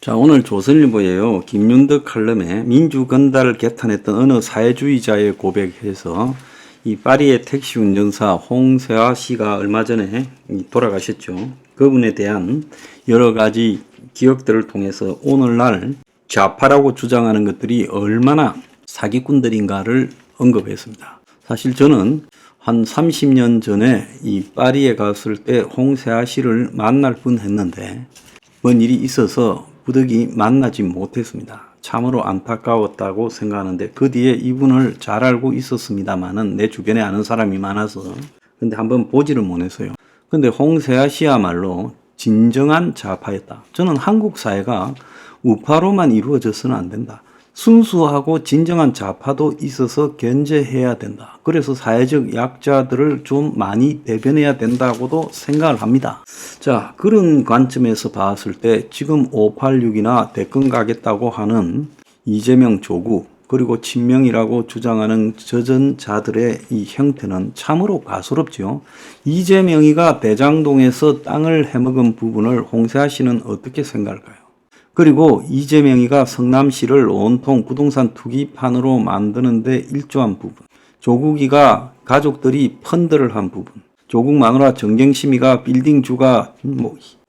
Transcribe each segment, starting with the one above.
자, 오늘 조선일보에요. 김윤덕 칼럼에 민주건달을 개탄했던 어느 사회주의자의 고백에서 이 파리의 택시 운전사 홍세화 씨가 얼마 전에 돌아가셨죠. 그분에 대한 여러 가지 기억들을 통해서 오늘날 좌파라고 주장하는 것들이 얼마나 사기꾼들인가를 언급했습니다. 사실 저는 한 30년 전에 이 파리에 갔을 때 홍세화 씨를 만날 뻔했는데 뭔 일이 있어서 부득이 만나지 못했습니다. 참으로 안타까웠다고 생각하는데 그 뒤에 이분을 잘 알고 있었습니다만은 내 주변에 아는 사람이 많아서 근데 한번 보지를 못했어요. 근데 홍세화 씨야말로 진정한 좌파였다. 저는 한국 사회가 우파로만 이루어져서는 안 된다. 순수하고 진정한 좌파도 있어서 견제해야 된다. 그래서 사회적 약자들을 좀 많이 대변해야 된다고도 생각을 합니다. 자, 그런 관점에서 봤을 때 지금 586이나 대권 가겠다고 하는 이재명 조국 그리고 친명이라고 주장하는 저전자들의 이 형태는 참으로 가소롭죠. 이재명이가 대장동에서 땅을 해먹은 부분을 홍세화 씨는 어떻게 생각할까요? 그리고 이재명이가 성남시를 온통 부동산 투기판으로 만드는데 일조한 부분, 조국이가 가족들이 펀드를 한 부분, 조국 마누라 정경심이가 빌딩주가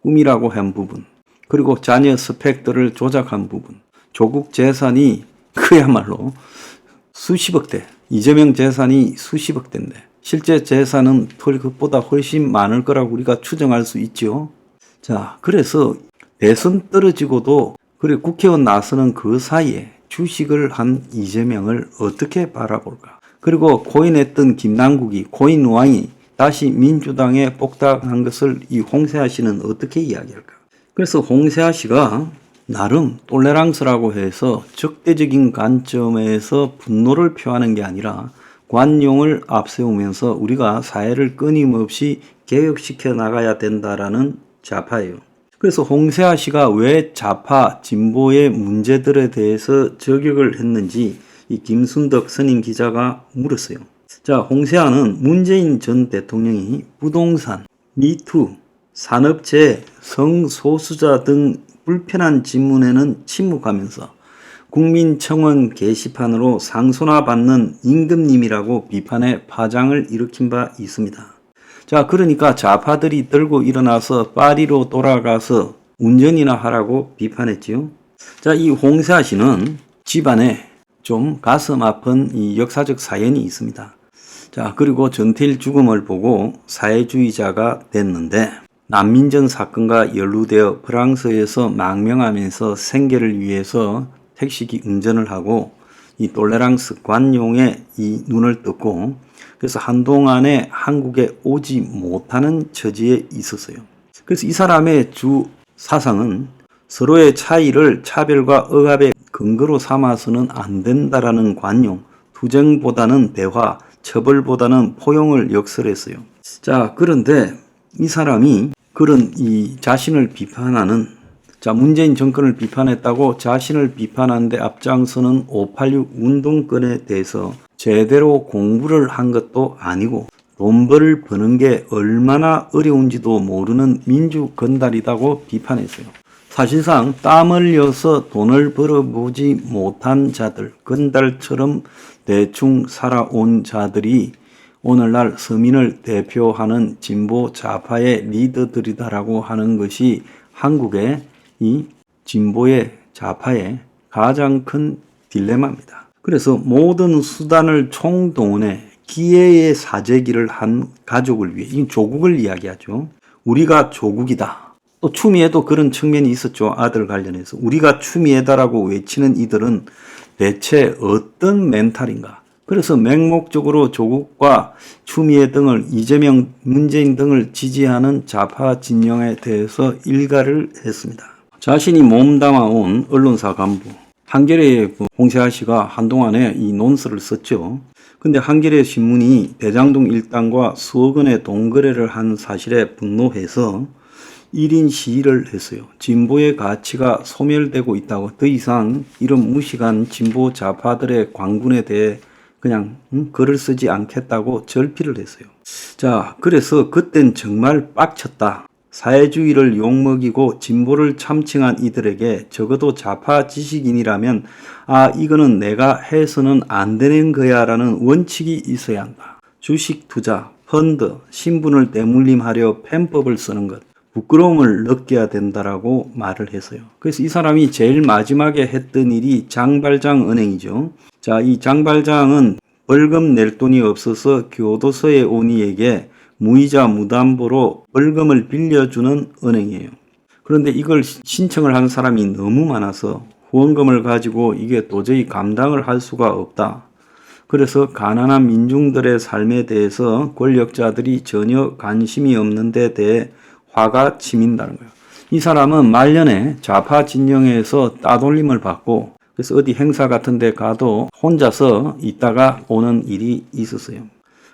꿈이라고 한 부분, 그리고 자녀 스펙들을 조작한 부분, 조국 재산이 그야말로 수십억대, 이재명 재산이 수십억대인데 실제 재산은 그것보다 훨씬 많을 거라고 우리가 추정할 수 있죠. 자, 그래서 대선 떨어지고도 그래 국회의원 나서는 그 사이에 주식을 한 이재명을 어떻게 바라볼까? 그리고 고인했던 김남국이 고인왕이 다시 민주당에 복당한 것을 이 홍세화 씨는 어떻게 이야기할까? 그래서 홍세화 씨가 나름 톨레랑스라고 해서 적대적인 관점에서 분노를 표하는 게 아니라 관용을 앞세우면서 우리가 사회를 끊임없이 개혁시켜 나가야 된다라는 좌파예요. 그래서 홍세화 씨가 왜 좌파, 진보의 문제들에 대해서 저격을 했는지 이 김순덕 선임 기자가 물었어요. 자, 홍세화는 문재인 전 대통령이 부동산, 미투, 산업재해, 성소수자 등 불편한 질문에는 침묵하면서 국민청원 게시판으로 상소나 받는 임금님이라고 비판의 파장을 일으킨 바 있습니다. 자, 그러니까 좌파들이 들고 일어나서 파리로 돌아가서 운전이나 하라고 비판했지요. 자, 이 홍세화 씨는 집안에 좀 가슴 아픈 이 역사적 사연이 있습니다. 자, 그리고 전태일 죽음을 보고 사회주의자가 됐는데 난민전 사건과 연루되어 프랑스에서 망명하면서 생계를 위해서 택시기 운전을 하고 이 톨레랑스 관용에 이 눈을 떴고 그래서 한동안에 한국에 오지 못하는 처지에 있었어요. 그래서 이 사람의 주 사상은 서로의 차이를 차별과 억압의 근거로 삼아서는 안 된다라는 관용, 투쟁보다는 대화, 처벌보다는 포용을 역설했어요. 자, 그런데 이 사람이 그런 이 자신을 비판하는 문재인 정권을 비판했다고 자신을 비판하는데 앞장서는 586 운동권에 대해서 제대로 공부를 한 것도 아니고 돈벌을 버는 게 얼마나 어려운지도 모르는 민주건달이라고 비판했어요. 사실상 땀 흘려서 돈을 벌어보지 못한 자들, 건달처럼 대충 살아온 자들이 오늘날 서민을 대표하는 진보 좌파의 리더들이다라고 하는 것이 한국의 이 진보의 좌파의 가장 큰 딜레마입니다. 그래서 모든 수단을 총동원해 기회의 사재기를 한 가족을 위해, 이 조국을 이야기하죠. 우리가 조국이다. 또 추미애도 그런 측면이 있었죠. 아들 관련해서. 우리가 추미애다라고 외치는 이들은 대체 어떤 멘탈인가. 그래서 맹목적으로 조국과 추미애 등을 이재명, 문재인 등을 지지하는 좌파 진영에 대해서 일가를 했습니다. 자신이 몸담아온 언론사 간부 한겨레의 홍세화 씨가 한동안에 이 논설을 썼죠. 근데 한겨레 신문이 대장동 일당과 수억 원의 돈거래를 한 사실에 분노해서 1인 시위를 했어요. 진보의 가치가 소멸되고 있다고 더 이상 이런 무식한 진보 좌파들의 광군에 대해 그냥 글을 쓰지 않겠다고 절필을 했어요. 자, 그래서 그땐 정말 빡쳤다. 사회주의를 욕먹이고 진보를 참칭한 이들에게 적어도 좌파 지식인이라면 이거는 내가 해서는 안 되는 거야 라는 원칙이 있어야 한다. 주식 투자, 펀드, 신분을 대물림하려 펜법을 쓰는 것, 부끄러움을 느껴야 된다라고 말을 했어요. 그래서 이 사람이 제일 마지막에 했던 일이 장발장 은행이죠. 자, 이 장발장은 벌금 낼 돈이 없어서 교도소에 온 이에게 무이자 무담보로 벌금을 빌려주는 은행이에요. 그런데 이걸 신청을 한 사람이 너무 많아서 후원금을 가지고 이게 도저히 감당을 할 수가 없다. 그래서 가난한 민중들의 삶에 대해서 권력자들이 전혀 관심이 없는 데 대해 화가 치민다는 거예요. 이 사람은 말년에 좌파 진영에서 따돌림을 받고 그래서 어디 행사 같은 데 가도 혼자서 있다가 오는 일이 있었어요.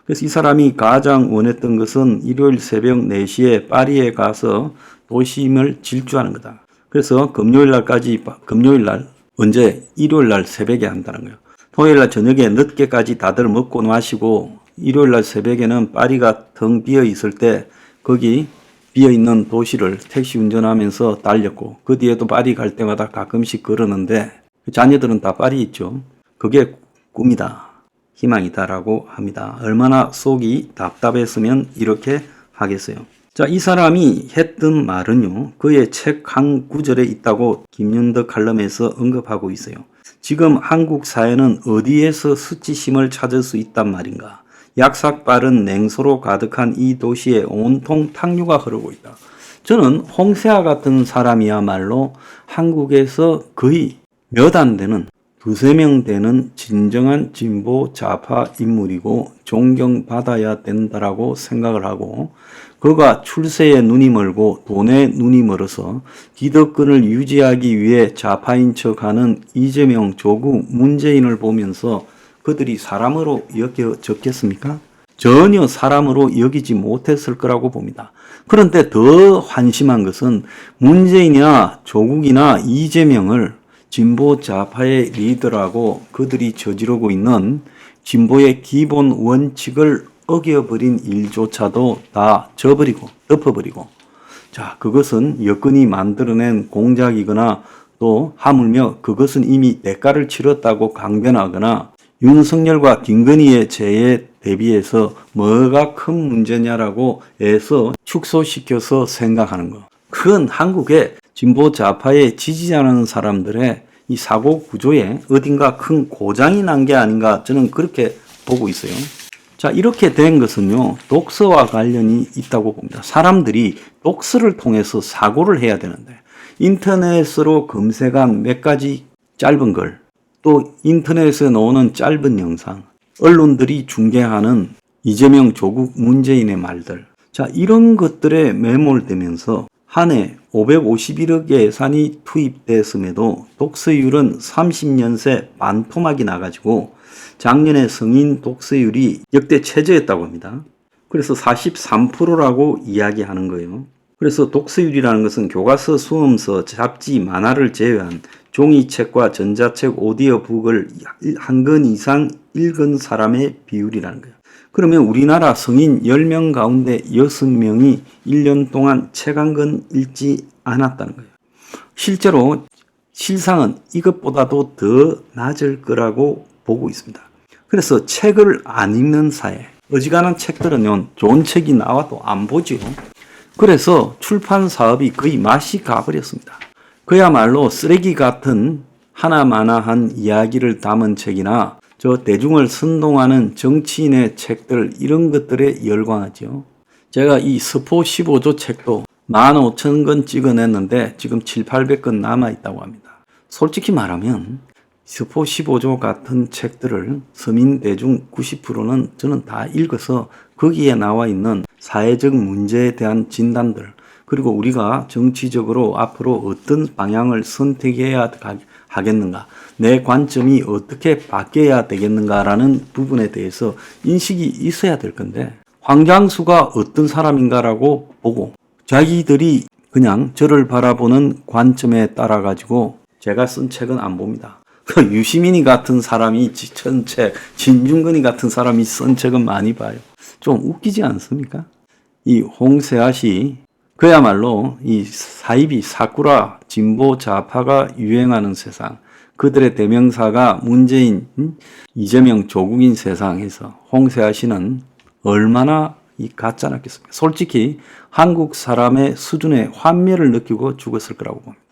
그래서 이 사람이 가장 원했던 것은 일요일 새벽 4시에 파리에 가서 도심을 질주하는 거다. 그래서 금요일날 언제? 일요일날 새벽에 한다는 거예요. 토요일날 저녁에 늦게까지 다들 먹고 마시고 일요일날 새벽에는 파리가 텅 비어 있을 때 거기 비어있는 도시를 택시 운전하면서 달렸고 그 뒤에도 파리 갈 때마다 가끔씩 걸었는데 자녀들은 다 파리 있죠. 그게 꿈이다. 희망이다라고 합니다. 얼마나 속이 답답했으면 이렇게 하겠어요. 자, 이 사람이 했던 말은요. 그의 책 한 구절에 있다고 김윤덕 칼럼에서 언급하고 있어요. 지금 한국 사회는 어디에서 수치심을 찾을 수 있단 말인가. 약삭빠른 냉소로 가득한 이 도시에 온통 탕류가 흐르고 있다. 저는 홍세아 같은 사람이야말로 한국에서 거의 몇 안 되는 두세 명 되는 진정한 진보 좌파 인물이고 존경받아야 된다라고 생각을 하고 그가 출세에 눈이 멀고 돈에 눈이 멀어서 기득권을 유지하기 위해 좌파인 척하는 이재명, 조국, 문재인을 보면서 그들이 사람으로 여겨졌겠습니까? 전혀 사람으로 여기지 못했을 거라고 봅니다. 그런데 더 환심한 것은 문재인이나 조국이나 이재명을 진보 좌파의 리더라고 그들이 저지르고 있는 진보의 기본 원칙을 어겨버린 일조차도 다 덮어버리고 자, 그것은 여건이 만들어낸 공작이거나 또 하물며 그것은 이미 대가를 치렀다고 강변하거나 윤석열과 김건희의 죄에 대비해서 뭐가 큰 문제냐라고 해서 축소시켜서 생각하는 거. 그건 한국의 진보 좌파에 지지하는 사람들의 이 사고 구조에 어딘가 큰 고장이 난 게 아닌가 저는 그렇게 보고 있어요. 자, 이렇게 된 것은요, 독서와 관련이 있다고 봅니다. 사람들이 독서를 통해서 사고를 해야 되는데, 인터넷으로 검색한 몇 가지 짧은 글, 또 인터넷에 나오는 짧은 영상, 언론들이 중계하는 이재명, 조국, 문재인의 말들. 자, 이런 것들에 매몰되면서 한 해 551억 예산이 투입됐음에도 독서율은 30년새 반토막이 나가지고 작년에 성인 독서율이 역대 최저였다고 합니다. 그래서 43%라고 이야기하는 거예요. 그래서 독서율이라는 것은 교과서, 수험서, 잡지, 만화를 제외한 종이책과 전자책, 오디오북을 한 권 이상 읽은 사람의 비율이라는 거예요. 그러면 우리나라 성인 10명 가운데 6명이 1년 동안 책 한 권 읽지 않았다는 거예요. 실제로 실상은 이것보다도 더 낮을 거라고 보고 있습니다. 그래서 책을 안 읽는 사회, 어지간한 책들은요, 좋은 책이 나와도 안 보죠. 그래서 출판 사업이 거의 맛이 가버렸습니다. 그야말로 쓰레기 같은 하나마나한 이야기를 담은 책이나 저 대중을 선동하는 정치인의 책들 이런 것들에 열광하죠. 제가 이 스포 15조 책도 15,000권 찍어냈는데 지금 700~800권 남아있다고 합니다. 솔직히 말하면 스포 15조 같은 책들을 서민 대중 90%는 저는 다 읽어서 거기에 나와 있는 사회적 문제에 대한 진단들 그리고 우리가 정치적으로 앞으로 어떤 방향을 선택해야 하겠는가 내 관점이 어떻게 바뀌어야 되겠는가라는 부분에 대해서 인식이 있어야 될 건데 황장수가 어떤 사람인가라고 보고 자기들이 그냥 저를 바라보는 관점에 따라 가지고 제가 쓴 책은 안 봅니다. 유시민이 같은 사람이 쓴 책, 진중근이 같은 사람이 쓴 책은 많이 봐요. 좀 웃기지 않습니까? 이 홍세아 씨 그야말로 이 사이비, 사쿠라, 진보 좌파가 유행하는 세상, 그들의 대명사가 문재인, 이재명, 조국인 세상에서 홍세아 씨는 얼마나 이 같지 않았겠습니까? 솔직히 한국 사람의 수준의 환멸을 느끼고 죽었을 거라고 봅니다.